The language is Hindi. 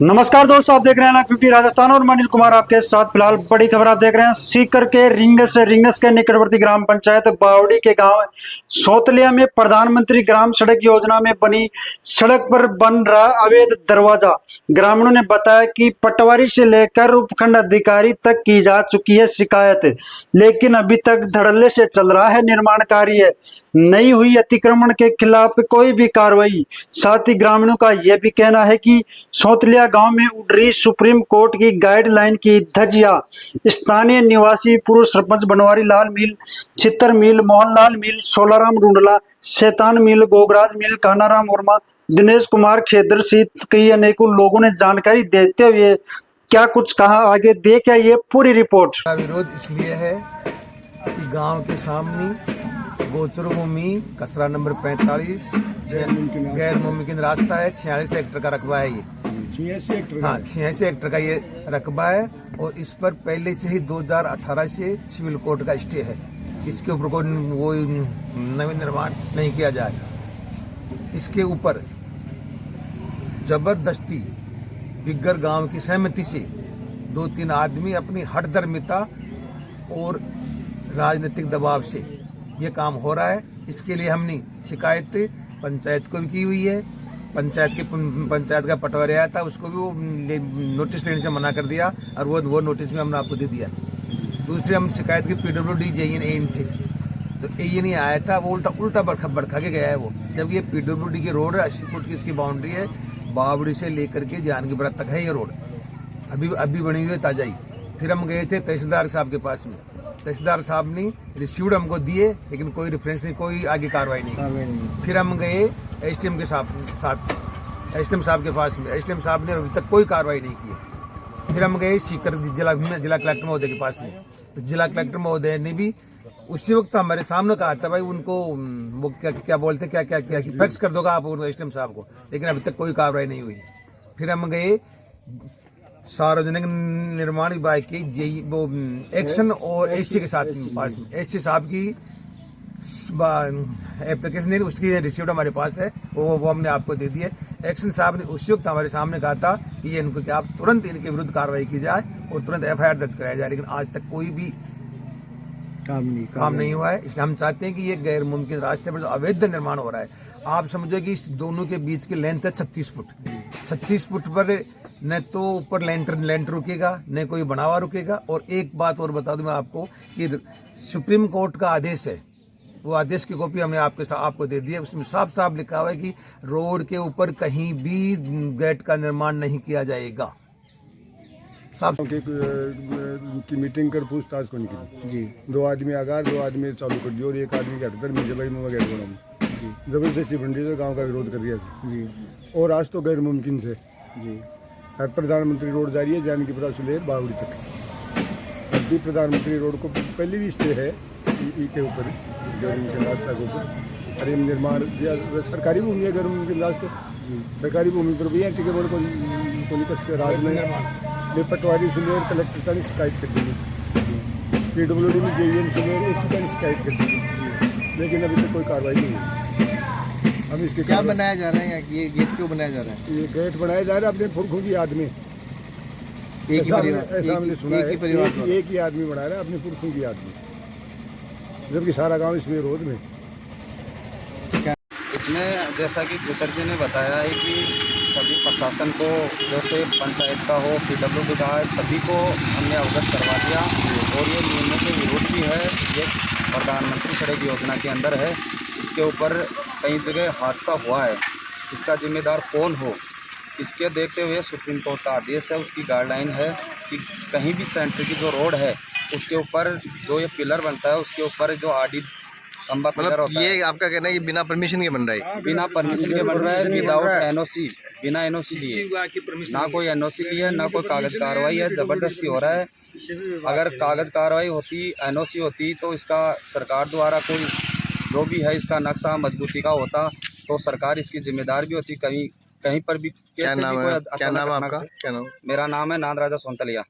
नमस्कार दोस्तों, आप देख रहे हैं ना 50 राजस्थान और मैं अनिल कुमार आपके साथ। फिलहाल बड़ी खबर आप देख रहे हैं। सीकर के रिंगस के निकटवर्ती ग्राम पंचायत बावड़ी के गांव सोतलिया में प्रधानमंत्री ग्राम सड़क योजना में बनी सड़क पर बन रहा अवैध दरवाजा। ग्रामीणों ने बताया कि पटवारी से लेकर उपखंड अधिकारी तक की जा चुकी है शिकायत, लेकिन अभी तक धड़ल्ले से चल रहा है निर्माण कार्य। नहीं हुई अतिक्रमण के खिलाफ कोई भी कार्रवाई। साथ ही ग्रामीणों का यह भी कहना है कि सोतलिया गांव में उड़ रही सुप्रीम कोर्ट की गाइडलाइन की धज्जियां स्थानीय निवासी पूर्व सरपंच बनवारी लाल मील, चित्तर मील, मोहनलाल मील, सोलाराम रुंडला, शैतान मील, गोगराज मील, कानाराम वर्मा, दिनेश कुमार खेदर सहित कई अनेकों लोगों ने जानकारी देते हुए क्या कुछ कहा, आगे देखिए ये पूरी रिपोर्ट। विरोध इसलिए है कि गांव के सामने गोचर भूमि कचरा नंबर 45 गैर मुमकिन रास्ता है। 46 हेक्टर का रकबा है ये। 86 हेक्टर का ये रकबा है और इस पर पहले से ही 2018 से सिविल कोर्ट का स्टे है। इसके ऊपर कोई वो नवीन निर्माण नहीं किया जाए। इसके ऊपर जबरदस्ती बिग्गर गांव की सहमति से 2-3 आदमी अपनी हठधर्मिता और राजनीतिक दबाव से ये काम हो रहा है। इसके लिए हमने शिकायत पंचायत को भी की हुई है। पंचायत का पटवारी आया था, उसको भी वो नोटिस लेने से मना कर दिया और वो नोटिस भी हमने आपको दे दिया। दूसरी हम शिकायत की PWD JN से, तो ये नहीं आया था, वो उल्टा भड़का के गया है वो। जब ये PWD की रोड है, 80 फुट की इसकी बाउंड्री है, बावड़ी से लेकर के जानकीपुरा तक है ये रोड, अभी बनी हुई है ताजा ही। फिर हम गए थे तहसीलदार साहब के पास में, तहसीलदार साहब ने रिसीव्ड हमको दिए, लेकिन कोई रेफरेंस नहीं, कोई आगे कार्रवाई नहीं। फिर हम गए SDM के साथ SDM साहब के पास में, SDM साहब ने अभी तक कोई कार्रवाई नहीं की। फिर हम गए सीकर जिला कलेक्टर महोदय के पास में, तो जिला कलेक्टर महोदय ने भी उसी वक्त हमारे सामने कहा था, भाई उनको वो क्या बोलते क्या कि फैक्स कर दोगा आप SDM साहब को, लेकिन अभी तक कोई कार्रवाई नहीं हुई। फिर हम गए सार्वजनिक निर्माण विभाग की वो एक्शन और SC के साथ पास में, SC साहब की एप्लीकेशन नहीं, उसकी रिसीव्ड हमारे पास है, वो हमने आपको दे दी है। एक्शन साहब ने उस वक्त हमारे सामने कहा था कि ये इनको कि आप तुरंत इनके विरुद्ध कार्रवाई की जाए और तुरंत FIR दर्ज कराया जाए, लेकिन आज तक कोई भी काम नहीं हुआ है। इसलिए हम चाहते हैं कि ये गैर मुमकिन रास्ते पर जो अवैध निर्माण हो रहा है, आप समझो कि इस दोनों के बीच की लेंथ है 36 फुट। 36 फुट पर न तो ऊपर लेंटर रुकेगा, न कोई बनावा रुकेगा। और एक बात और बता दूं मैं आपको कि सुप्रीम कोर्ट का आदेश है, वो आदेश की कॉपी हमने आपको दे दी है। उसमें साफ साफ लिखा हुआ है कि रोड के ऊपर कहीं भी गेट का निर्माण नहीं किया जाएगा। साफ की मीटिंग कर पूछताछ को निकली जी, 2 आदमी आगार 2 आदमी चालू कर दिया और एक आदमी के हटकर मुझे भाई मैं गेट बनाऊँ जबरदस्ती बंडी से गाँव का विरोध कर दिया जी। और आज तो गैर मुमकिन से जी प्रधानमंत्री रोड जा रही है जानकीपुरा से लेकर बावड़ी तक। अभी प्रधानमंत्री रोड को पहले भी स्टे है के ऊपर गैर रास्ता के ऊपर। अरे निर्माण सरकारी भूमि है, गैर मुमकिन रास्ते सरकारी भूमि पर भी है कि बोर्ड को राज में पटवारी से लेकर कलेक्टर का शिकायत कर दी, PWD में JN से लेकर SC का शिकायत कर दी, लेकिन अभी तक कोई कार्रवाई नहीं हुई। हम इसके क्या बनाया जा रहा है, ये गेट क्यों बनाया जा रहा है? ये गेट बनाया जा रहा है अपने पुरखों की याद में। ऐसा हमने सुना है, एक ही आदमी बना रहा है अपने पुरखों की याद में, जबकि सारा गांव इसमें रोड में। इसमें जैसा कि स्पीकर जी ने बताया है कि सभी प्रशासन को, जैसे पंचायत का हो, PWD का है, सभी को हमने अवगत करवा दिया और ये नियमों के विरोध भी है। ये प्रधानमंत्री सड़क योजना के अंदर है। इसके ऊपर कई जगह हादसा हुआ है, जिसका जिम्मेदार कौन हो इसके देखते हुए सुप्रीम कोर्ट का आदेश है, उसकी गाइडलाइन है कि कहीं भी सेंटर की जो रोड है उसके ऊपर जो ये पिलर बनता है उसके ऊपर जो आडी खंबा पिलर होता है। ये आपका कहना है कि बिना परमिशन के बन रहा है? बिना परमिशन के बन रहा है, विदाउट NOC, बिना NOC लिए, ना कोई NOC लिए, ना कोई कागज कार्रवाई है, जबरदस्ती हो रहा है। अगर कागज कार्रवाई होती, NOC होती, तो इसका सरकार द्वारा कोई जो भी है इसका नक्शा मजबूती का होता तो सरकार इसकी जिम्मेदार भी होती। कहीं पर भी कैसे भी कोई। क्या नाम है आपका? क्या नाम? मेरा नाम है नांद राजा सोंतलिया।